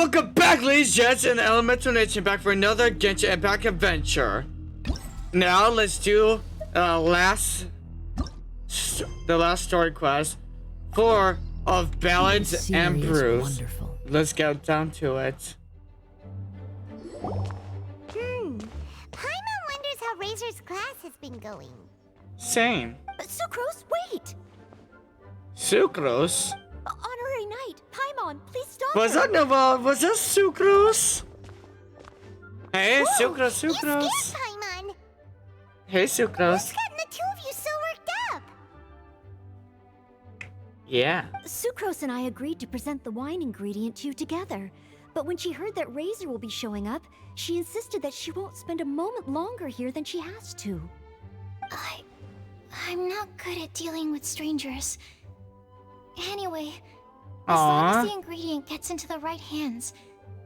welcome back, ladies and gents, and the Elemental Nation back for another Genshin Impact adventure. Now let's do the last story quest, 4 of ballads and brews. Wonderful. Let's get down to it. Paimon wonders how Razor's class has been going. Same. Sucrose, wait! Sucrose? Honorary Knight, Paimon, please stop Was her. that Nova? Was that Sucrose? Hey, Sucrose, You Sucrose. scared Paimon. Hey, What's Sucrose. gotten the two of you so worked up? Yeah. Sucrose and I agreed to present the wine ingredient to you together. But when she heard that Razor will be showing up, she insisted that she won't spend a moment longer here than she has to. I'm not good at dealing with strangers. Anyway, as long as the ingredient gets into the right hands,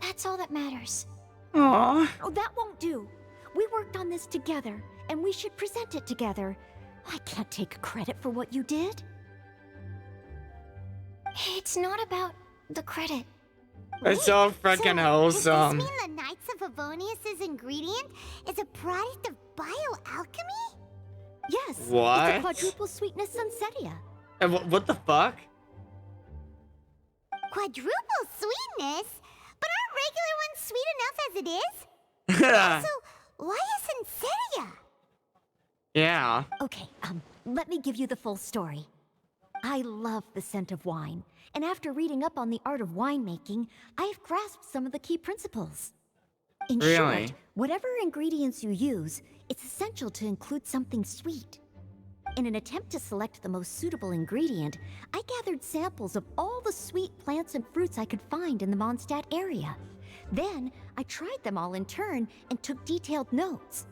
that's all that matters. Aww. Oh, that won't do. We worked on this together, and we should present it together. I can't take credit for what you did. It's not about the credit. It's so freaking wholesome. Does this mean the Knights of Favonius' ingredient is a product of bioalchemy? Yes. What? It's a quadruple sweetness sunsetia. And what the fuck? Quadruple sweetness? But aren't regular ones sweet enough as it is? So, why a Sunsetia? Yeah. Okay, let me give you the full story. I love the scent of wine, and after reading up on the art of winemaking, I have grasped some of the key principles. In Really? short, whatever ingredients you use, it's essential to include something sweet. In an attempt to select the most suitable ingredient, I gathered samples of all the sweet plants and fruits I could find in the Mondstadt area. Then, I tried them all in turn and took detailed notes.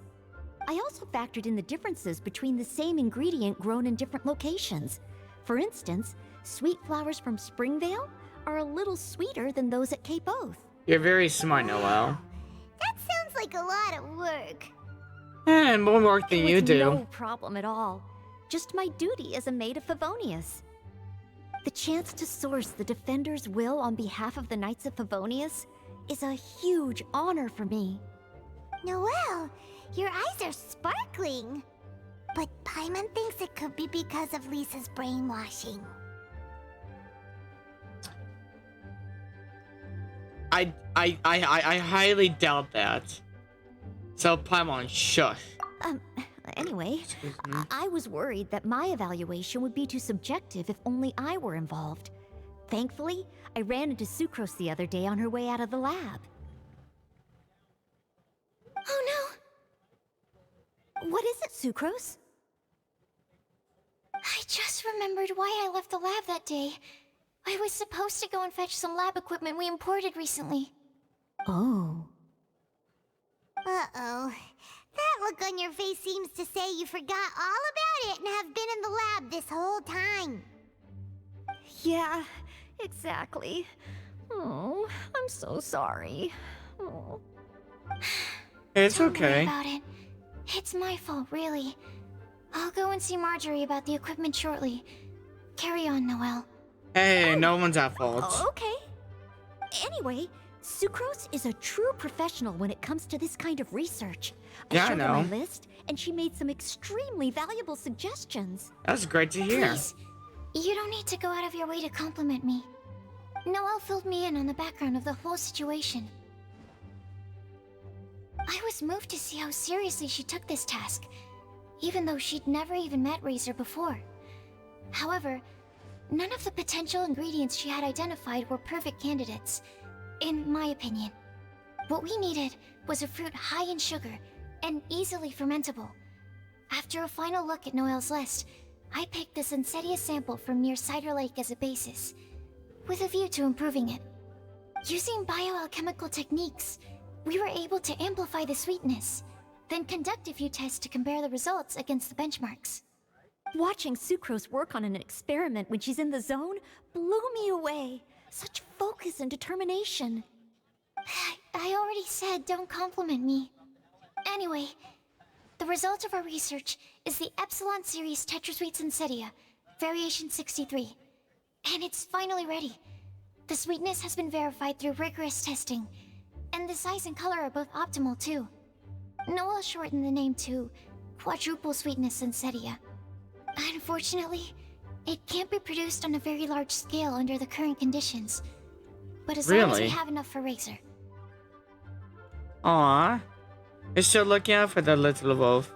I also factored in the differences between the same ingredient grown in different locations. For instance, sweet flowers from Springvale are a little sweeter than those at Cape Oath. You're very smart, Noelle. That sounds like a lot of work. And more work than you do. No problem at all. Just my duty as a maid of Favonius. The chance to source the Defender's will on behalf of the Knights of Favonius is a huge honor for me. Noelle, your eyes are sparkling. But Paimon thinks it could be because of Lisa's brainwashing. I highly doubt that. So Paimon, shush. Anyway, Excuse me. I was worried that my evaluation would be too subjective if only I were involved. Thankfully, I ran into Sucrose the other day on her way out of the lab. Oh no! What is it, Sucrose? I just remembered why I left the lab that day. I was supposed to go and fetch some lab equipment we imported recently. Oh. Uh-oh. That look on your face seems to say you forgot all about it and have been in the lab this whole time. Yeah, exactly. Oh, I'm so sorry. Oh. It's Don't worry okay. about it. It's my fault, really. I'll go and see Marjorie about the equipment shortly. Carry on, Noelle. Hey, no one's at fault. Oh, okay. Anyway, Sucrose is a true professional when it comes to this kind of research. Yeah, I showed her my know. list, and she made some extremely valuable suggestions. That's great to hear. Please, you don't need to go out of your way to compliment me. Noelle filled me in on the background of the whole situation. I was moved to see how seriously she took this task, even though she'd never even met Razor before. However, none of the potential ingredients she had identified were perfect candidates, in my opinion. What we needed was a fruit high in sugar and easily fermentable. After a final look at Noelle's list, I picked the Sunsetia sample from near Cider Lake as a basis, with a view to improving it. Using bioalchemical techniques, we were able to amplify the sweetness, then conduct a few tests to compare the results against the benchmarks. Watching Sucrose work on an experiment when she's in the zone blew me away. Such focus and determination. I already said don't compliment me. Anyway, the result of our research is the Epsilon Series Tetrasweet Sunsetia, Variation 63. And it's finally ready. The sweetness has been verified through rigorous testing, and the size and color are both optimal too. Noel shortened the name to quadruple sweetness Sensetia. Unfortunately, it can't be produced on a very large scale under the current conditions. But as long as we have enough for Razor. Aww. You're still looking out for the little wolf.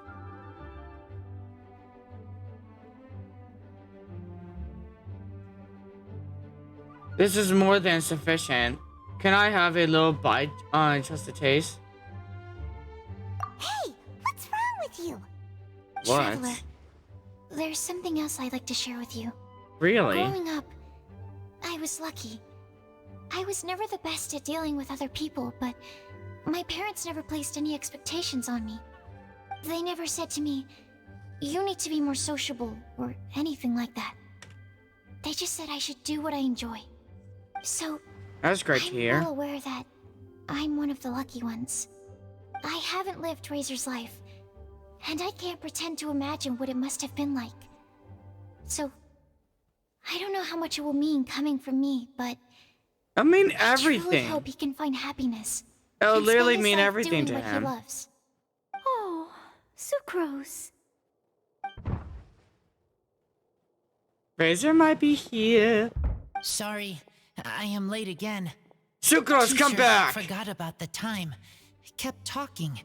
This is more than sufficient. Can I have a little bite, just a taste? Hey, what's wrong with you? What? Traveler, there's something else I'd like to share with you. Really? Growing up, I was lucky. I was never the best at dealing with other people, but my parents never placed any expectations on me. They never said to me, "You need to be more sociable," or anything like that. They just said I should do what I enjoy. So, That's great to hear. I'm well aware that I'm one of the lucky ones. I haven't lived Razor's life, and I can't pretend to imagine what it must have been like. So, I don't know how much it will mean coming from me, but I mean I truly everything. hope he can find happiness. It'll and literally spend his mean life everything doing to what him. He loves. Oh, Sucrose. Razor might be here. Sorry, I am late again. Sucrose, come Teacher back! forgot about the time. Kept talking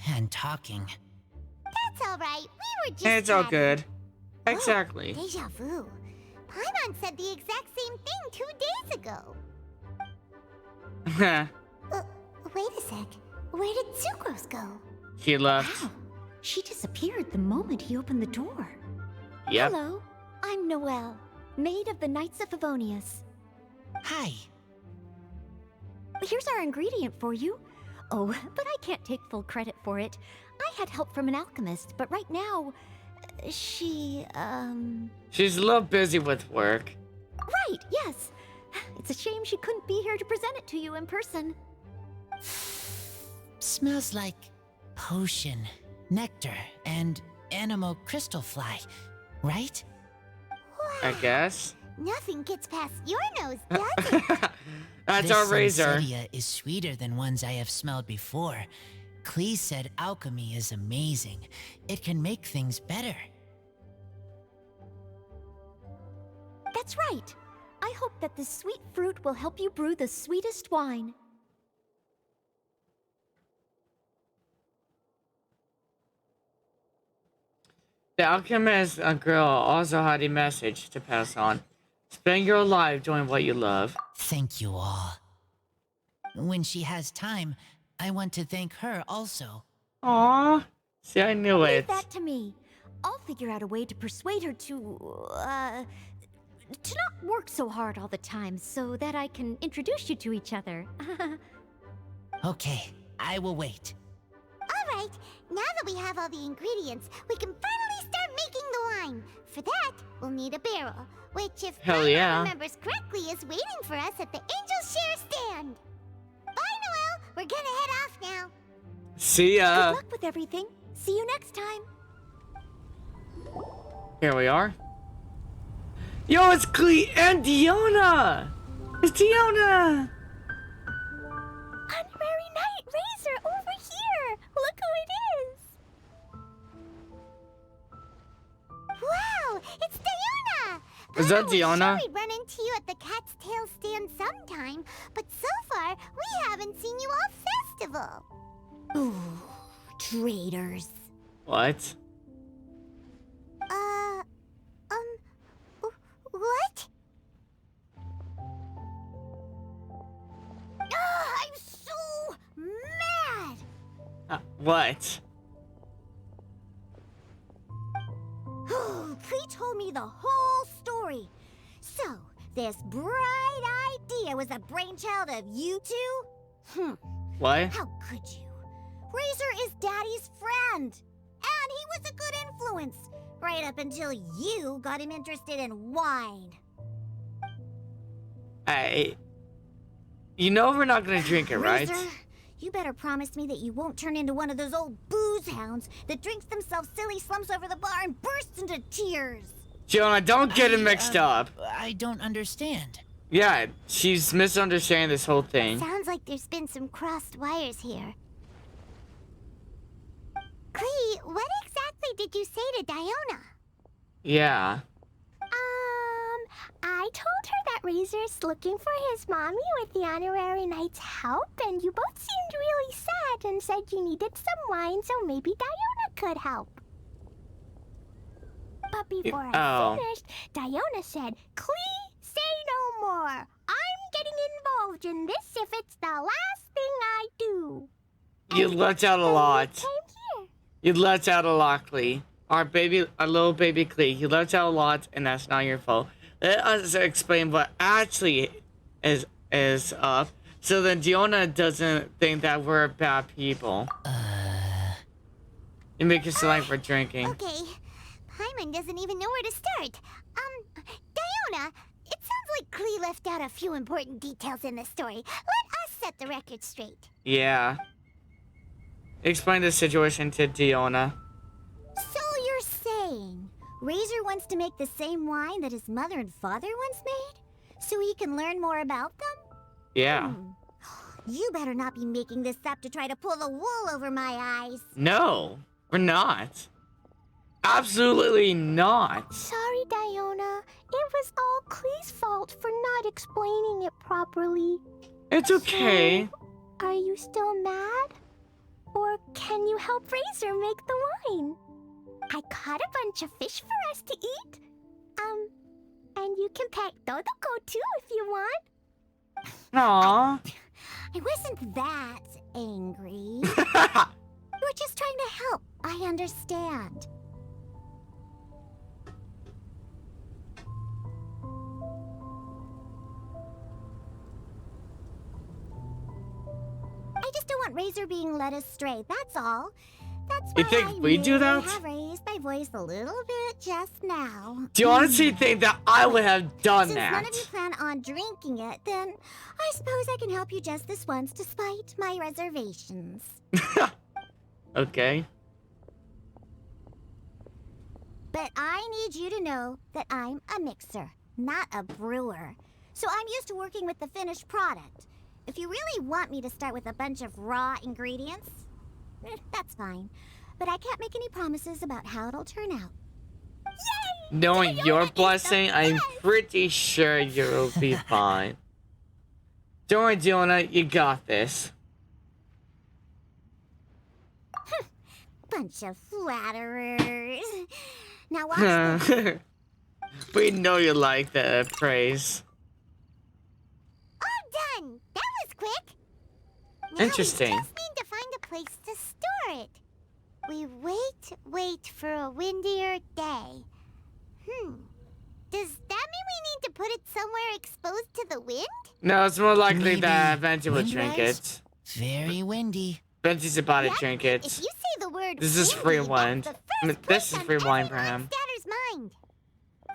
and talking. That's all right. We were just It's all chatting. good. Exactly. Deja vu. Paimon said the exact same thing 2 days ago. Wait a sec. Where did Sucrose go? He left. Wow. She disappeared the moment he opened the door. Yep. Hello, I'm Noelle, maid of the Knights of Favonius. Hi. Here's our ingredient for you. Oh, but I can't take full credit for it. I had help from an alchemist, but right now, she, She's a little busy with work. Right, yes. It's a shame she couldn't be here to present it to you in person. Smells like potion, nectar, and animal crystal fly, right? I guess. Nothing gets past your nose, does it? That's This our razor. Sensetia is sweeter than ones I have smelled before. Clee said alchemy is amazing. It can make things better. That's right. I hope that this sweet fruit will help you brew the sweetest wine. The alchemist girl also had a message to pass on. Spend your life doing what you love. Thank you all. When she has time, I want to thank her also. Aww. See, I knew Leave it. that to me. I'll figure out a way to persuade her to not work so hard all the time so that I can introduce you to each other. Okay, I will wait. All right, now that we have all the ingredients, we can finally start making the wine. For that, we'll need a barrel, which, if Hell Paimon yeah. remembers correctly, is waiting for us at the Angel Share stand. Bye, Noelle. We're gonna head off now. See Good ya. luck with everything. See you next time. Here we are. Yo, it's Clee and Diona! It's Diona! Honorary Knight Razor over here. Look who it is. Wow, it's Diona. Is that I was Diona? sure we'd run into you at the Cat's Tail stand sometime, but so far we haven't seen you all festival. Ooh, traitors. What? What? I'm so mad! What? Clee told me the whole story. So, this bright idea was a brainchild of you two? What? How could you? Razor is Daddy's friend. And he was a good influence. Right up until you got him interested in wine. You know we're not gonna drink it, right? Razor, you better promise me that you won't turn into one of those old booze hounds that drinks themselves silly, slumps over the bar, and bursts into tears. Diona, don't get it mixed up. I don't understand. Yeah, she's misunderstanding this whole thing. Sounds like there's been some crossed wires here. Clee, what exactly did you say to Diona? Yeah. I told her that Razor's looking for his mommy with the honorary knight's help, and you both seemed really sad and said you needed some wine, so maybe Diona could help. But before I finished, Diona said, Clee, say no more. I'm getting involved in this if it's the last thing I do. You let out a lot. Came here. You let out a lot, Clee. Our little baby Clee. You let out a lot, and that's not your fault. Let us explain what actually is up, so then Diona doesn't think that we're bad people. You make it sound like we're drinking. Okay. Paimon doesn't even know where to start. Diona, it sounds like Clee left out a few important details in the story. Let us set the record straight. Yeah. Explain the situation to Diona. So you're saying Razor wants to make the same wine that his mother and father once made? So he can learn more about them? Yeah. You better not be making this up to try to pull the wool over my eyes. No, we're not. Absolutely not. Sorry, Diona. It was all Clee's fault for not explaining it properly. It's okay. So, are you still mad? Or can you help Razor make the wine? I caught a bunch of fish for us to eat. And you can pack Dodoko too if you want. Aww. I wasn't that angry. We're just trying to help. I understand. I just don't want Razor being led astray, that's all. That's why You think we do that? I have raised my voice a little bit just now. Do you honestly think that I would have done Since that? none of you plan on drinking it, then I suppose I can help you just this once despite my reservations. Okay. But I need you to know that I'm a mixer, not a brewer. So I'm used to working with the finished product. If you really want me to start with a bunch of raw ingredients, that's fine. But I can't make any promises about how it'll turn out. Yay! Knowing Diona your is the blessing, I'm best! pretty sure you'll be fine. Don't worry, Diona, you got this. Bunch of flatterers. Now watch this. We know you like the praise. All done. That was quick. Interesting. Now we just need to find a place to store it. We wait for a windier day. Does that mean we need to put it somewhere exposed to the wind? No, it's more likely Maybe that Venti will drink windrise? it. Very windy. Venti's about to Yep, drink If it. you say the word This is free windy, wine. that's the I mean, first this is place free on wine for every him. Statter's mind.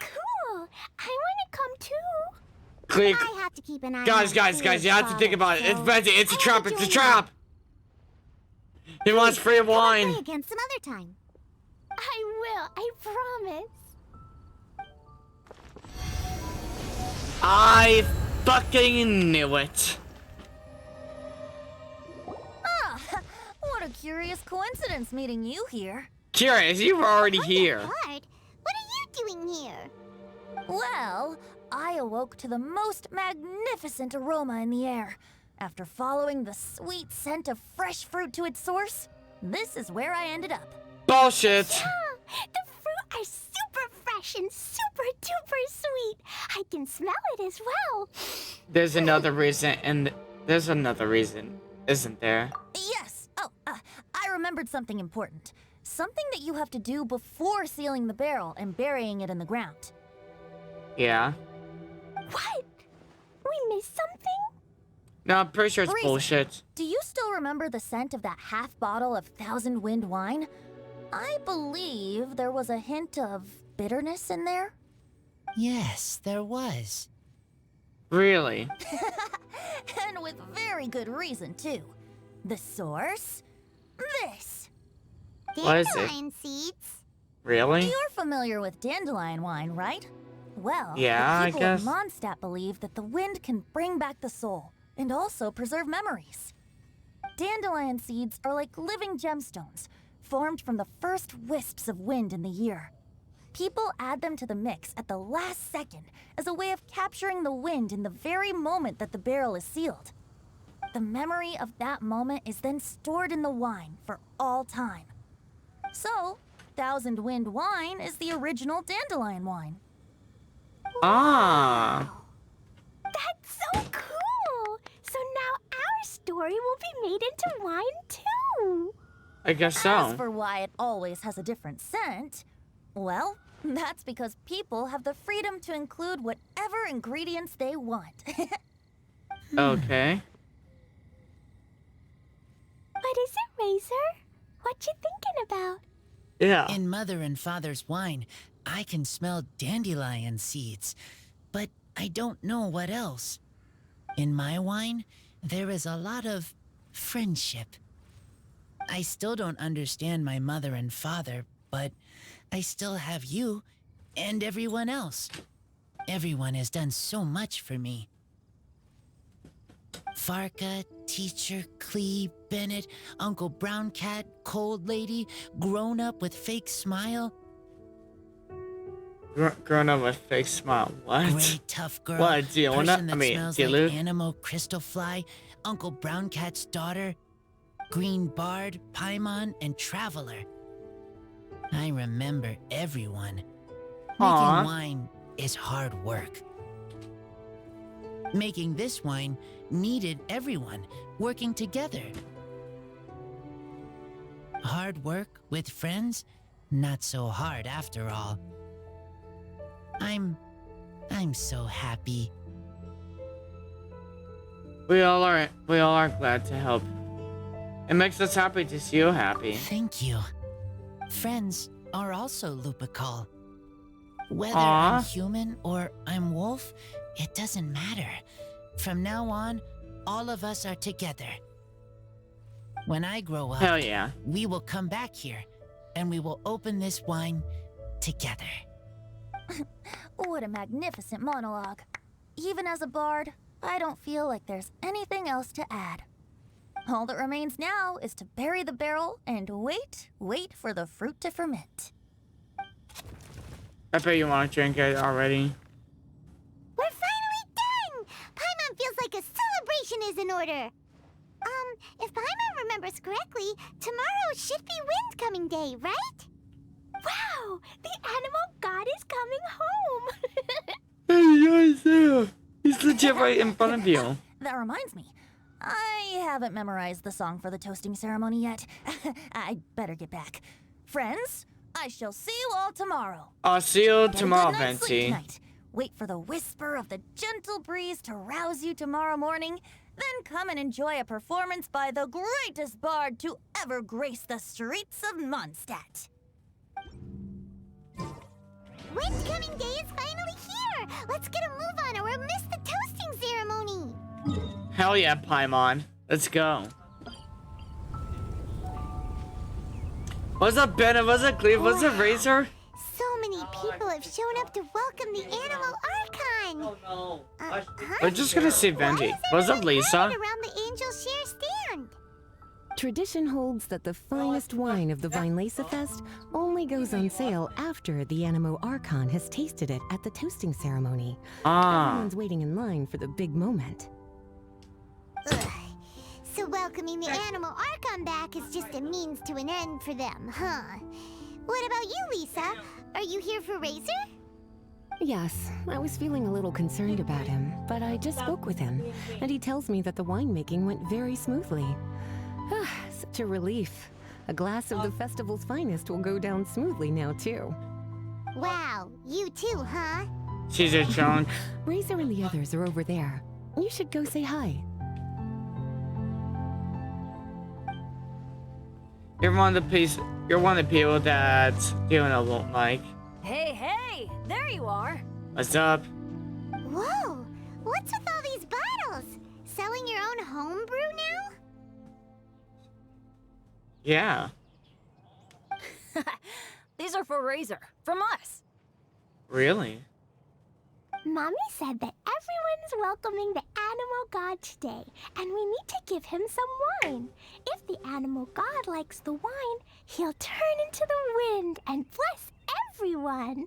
Cool. I want to come too. Click. I have to keep an eye Guys, on guys, guys, you have to think about it. It's Venti, it's a I trap, wanna it's a join trap! He wants free Come on, play wine. again some other time. I will. I promise. I fucking knew it. Ah, what a curious coincidence meeting you here. Curious, you were already here. Bart, what are you doing here? Well, I awoke to the most magnificent aroma in the air. After following the sweet scent of fresh fruit to its source, this is where I ended up. Bullshit. The fruit are super fresh and super duper sweet. I can smell it as well. There's another reason, and there's another reason, isn't there? Yes. Oh, I remembered something important. Something that you have to do before sealing the barrel and burying it in the ground. Yeah. What? We missed something? No, I'm pretty sure it's Reason. bullshit. Do you still remember the scent of that half bottle of Thousand Wind wine? I believe there was a hint of bitterness in there. Yes, there was. Really? And with very good reason, too. The source? This. What is it? Dandelion seeds. Really? You're familiar with dandelion wine, right? Well, Yeah, the I people guess. of Mondstadt believe that the wind can bring back the soul and also preserve memories. Dandelion seeds are like living gemstones, formed from the first wisps of wind in the year. People add them to the mix at the last second as a way of capturing the wind in the very moment that the barrel is sealed. The memory of that moment is then stored in the wine for all time. So, Thousand Wind wine is the original dandelion wine. Ah. That's so cool! So now our story will be made into wine too! I guess As so. for why it always has a different scent, well, that's because people have the freedom to include whatever ingredients they want. Okay. What is it, Razor? What you thinking about? Yeah. In Mother and Father's wine, I can smell dandelion seeds, but I don't know what else. In my wine, there is a lot of friendship. I still don't understand my mother and father, but I still have you and everyone else. Everyone has done so much for me. Farka, Teacher, Clee, Bennett, Uncle Brown Cat, Cold Lady, Grown Up with Fake Smile. Grown up with fake smile. What? Gray Tough Girl, What, Diona? person that I mean, smells Dilu? like Animo Crystal Fly, Uncle Brown Cat's daughter, Green Bard, Paimon, and Traveler. I remember everyone. Aw. Making wine is hard work. Making this wine needed everyone working together. Hard work with friends? Not so hard after all. I'm so happy. We all are glad to help. It makes us happy to see you happy. Thank you. Friends are also Lupical. Whether Aw. I'm human or I'm wolf, it doesn't matter. From now on, all of us are together. When I grow up, Hell yeah. we will come back here, and we will open this wine together. What a magnificent monologue. Even as a bard, I don't feel like there's anything else to add. All that remains now is to bury the barrel and wait for the fruit to ferment. I bet you want to drink it already. We're finally done! Paimon feels like a celebration is in order. If Paimon remembers correctly, tomorrow should be Wind Coming Day, right? Wow! The animal god is coming home! Hey, guys, there. He's legit right in front of you. That reminds me, I haven't memorized the song for the toasting ceremony yet. I'd better get back. Friends, I shall see you all tomorrow. I'll see you Get a tomorrow, good night's sleep Fancy. tonight. Wait for the whisper of the gentle breeze to rouse you tomorrow morning. Then come and enjoy a performance by the greatest bard to ever grace the streets of Mondstadt. Wind Coming Day is finally here! Let's get a move on or we'll miss the toasting ceremony! Hell yeah, Paimon. Let's go. What's up, Bennett? What's up, Cleve? What's up, Razor? So many people have shown up to welcome the Animal Archon! no. Huh? We're just gonna say Benji. Why is What's up, everyone Lisa? crowded around the Angel Share stand? Tradition holds that the finest wine of the Vinelesa Fest only goes on sale after the Animo Archon has tasted it at the toasting ceremony. Ah. Everyone's waiting in line for the big moment. Ugh. So welcoming the Animal Archon back is just a means to an end for them, huh? What about you, Lisa? Are you here for Razor? Yes, I was feeling a little concerned about him, but I just spoke with him, and he tells me that the winemaking went very smoothly. Such a relief. A glass of the festival's finest will go down smoothly now, too. Wow, you too, huh? She's a chunk. Razor and the others are over there. You should go say hi. You're one of the people that's doing a little like. Hey, there you are. What's up? Whoa, what's with all these bottles? Selling your own homebrew now? Yeah. These are for Razor, from us. Really? Mommy said that everyone's welcoming the animal god today, and we need to give him some wine. If the animal god likes the wine, he'll turn into the wind and bless everyone.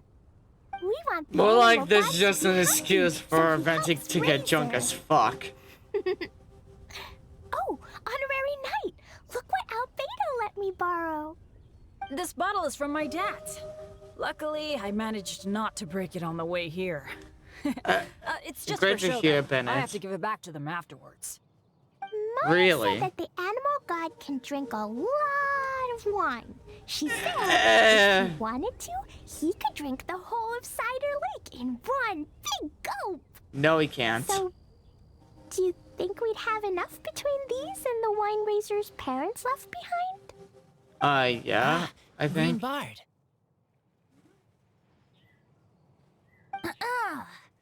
We want the More animal like this god is to just be an happy, excuse so for he Venti helps to get drunk Razor. as fuck. Oh, honorary knight! Look what Albedo let me borrow. This bottle is from my dad's. Luckily, I managed not to break it on the way here. It's just Great for to show, hear, though. Bennett. I have to give it back to them afterwards. Mommy Really? said that the animal god can drink a lot of wine. She said Uh. if he wanted to, he could drink the whole of Cider Lake in one big gulp. No, he can't. So, do you think we'd have enough between these and the wine raiser's parents left behind? Yeah, I Green think. Bard.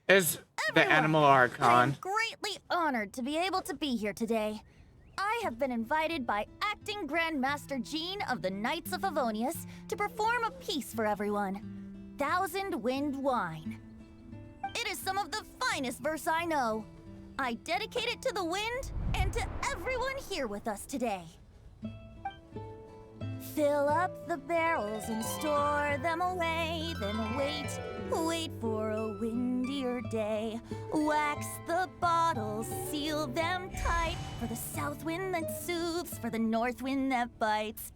It's the Everyone, Animal I am Archon. greatly honored to be able to be here today. I have been invited by Acting Grandmaster Jean of the Knights of Favonius to perform a piece for everyone. Thousand Wind Wine. It is some of the finest verse I know. I dedicate it to the wind and to everyone here with us today. Fill up the barrels and store them away, then wait for a windier day. Wax the bottles, seal them tight for the south wind that soothes, for the north wind that bites.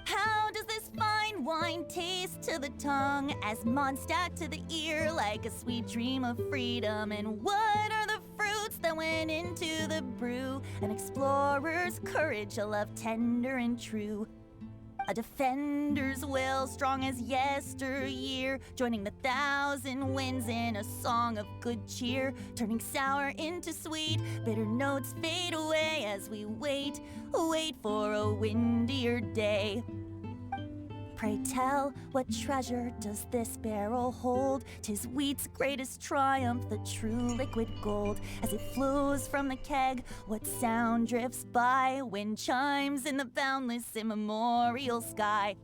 How does this fine wine taste to the tongue, as Mondstadt to the ear, like a sweet dream of freedom? And what are the fruits that went into the brew? An explorer's courage, a love tender and true. A defender's will, strong as yesteryear, joining the thousand winds in a song of good cheer, turning sour into sweet, bitter notes fade away as we wait for a windier day. Pray tell, what treasure does this barrel hold? 'Tis wheat's greatest triumph, the true liquid gold. As it flows from the keg, what sound drifts by? Wind chimes in the boundless immemorial sky.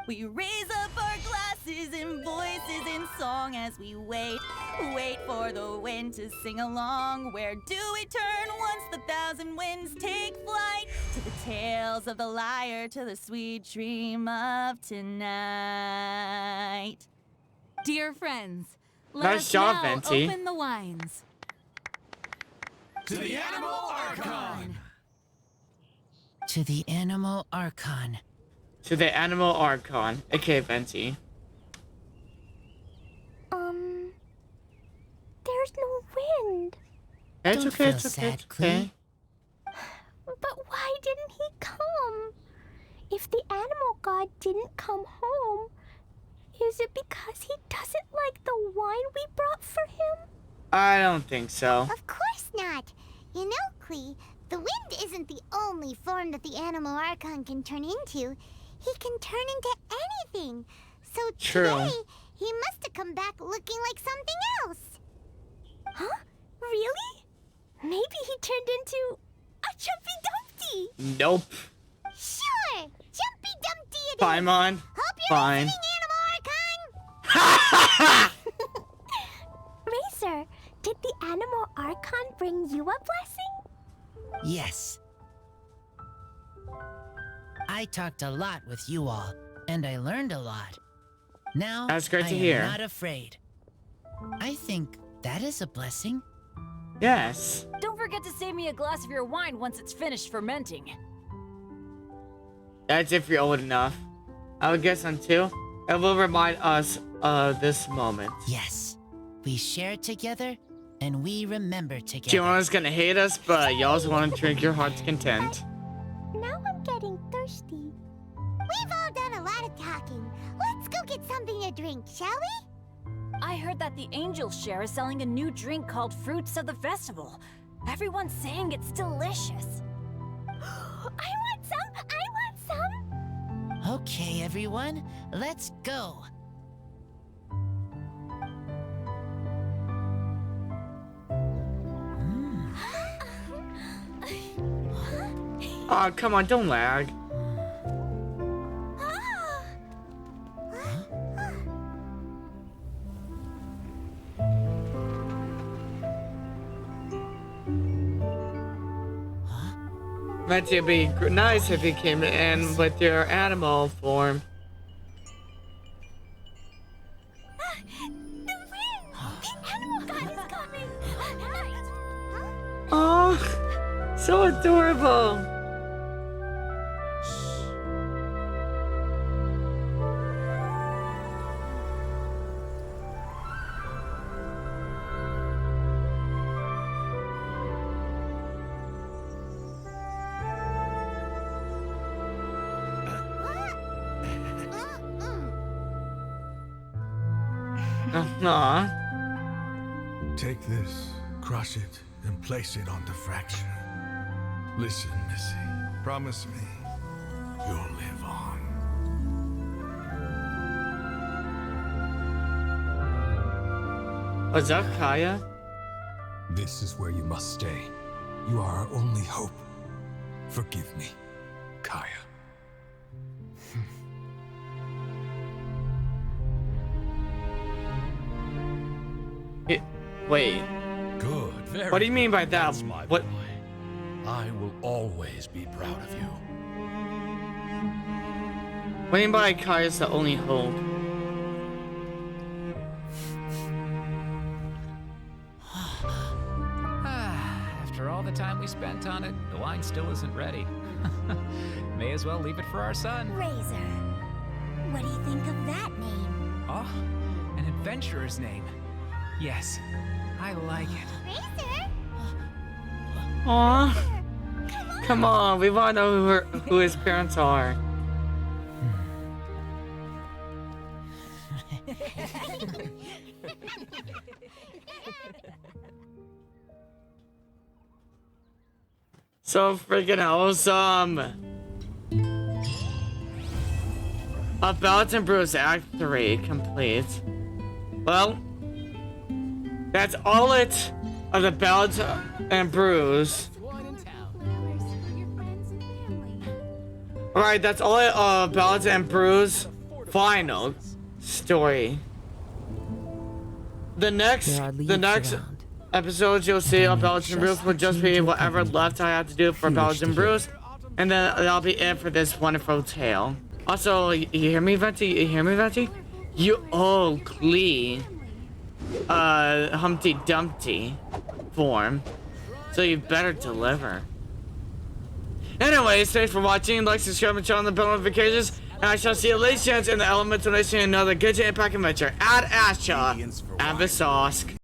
We raise up our glasses and voices in song as we wait for the wind to sing along. Where do we turn once the thousand winds take flight? To the tales of the lyre, to the sweet dream of tonight. Dear friends, let Nice us job, now Venti. open the wines. To the Animal Archon! To the Animal Archon. To the Animal Archon. Okay, Venti. There's no wind. It's Don't okay, feel it's okay, sad, it's okay. But why didn't he come? If the animal god didn't come home, is it because he doesn't like the wine we brought for him? I don't think so. Of course not. You know, Klee, the wind isn't the only form that the Animal Archon can turn into. He can turn into anything. So True. today, he must have come back looking like something else. Huh? Really? Maybe he turned into a Jumpy Dumpty. Nope. Sure, Jumpy Dumpty it is. Paimon. Hope you're Fine. listening, Animal Archon. Razor, did the animal Archon bring you a blessing? Yes. I talked a lot with you all, and I learned a lot. Now, That's great to I hear. am not afraid. I think that is a blessing. Yes. Don't forget to save me a glass of your wine once it's finished fermenting. That's if you're old enough. I would guess on 2. It will remind us of this moment. Yes. We share together, and we remember together. Giona's gonna hate us, but you also want to drink your heart's content. Now I'm getting thirsty. We've all done a lot of talking. Let's go get something to drink, shall we? I heard that the Angel Share is selling a new drink called Fruits of the Festival. Everyone's saying it's delicious. I want some! I want some! Okay, everyone, let's go. Oh, come on, don't lag. Venti, it'd be nice if you came in with your animal form. The wind! The animal god is coming! Oh, so adorable. Aw. Take this, crush it, and place it on the fracture. Listen, Missy. Promise me you'll live on. Was that Kaya? This is where you must stay. You are our only hope. Forgive me, Kaya. Wait. Good, very What do you mean by that? That's my What? boy. I will always be proud of you. What do you mean by Kaya's the only hope? After all the time we spent on it, the wine still isn't ready. May as well leave it for our son. Razor, what do you think of that name? Oh, an adventurer's name. Yes, I like it. Razor? Aw. Come on, we want to know who his parents are. So freaking awesome. Ballads and Brews Act 3 complete. Well, that's all it of the Ballads and Brews. Alright, that's all it of Ballads and Brews final story. The next episodes you'll see on Ballads and Brews will just be whatever left I have to do for Ballads and Brews, and then that'll be it for this wonderful tale. Also, you hear me, Venti? You hear me, Venti? You ugly Humpty Dumpty form, so you better deliver. Anyways, thanks for watching. Like, subscribe, and turn on the bell notifications. And I shall see you later chance in the Elemental Nation in another Genshin Impact adventure. Ad Asha, Abyssosque.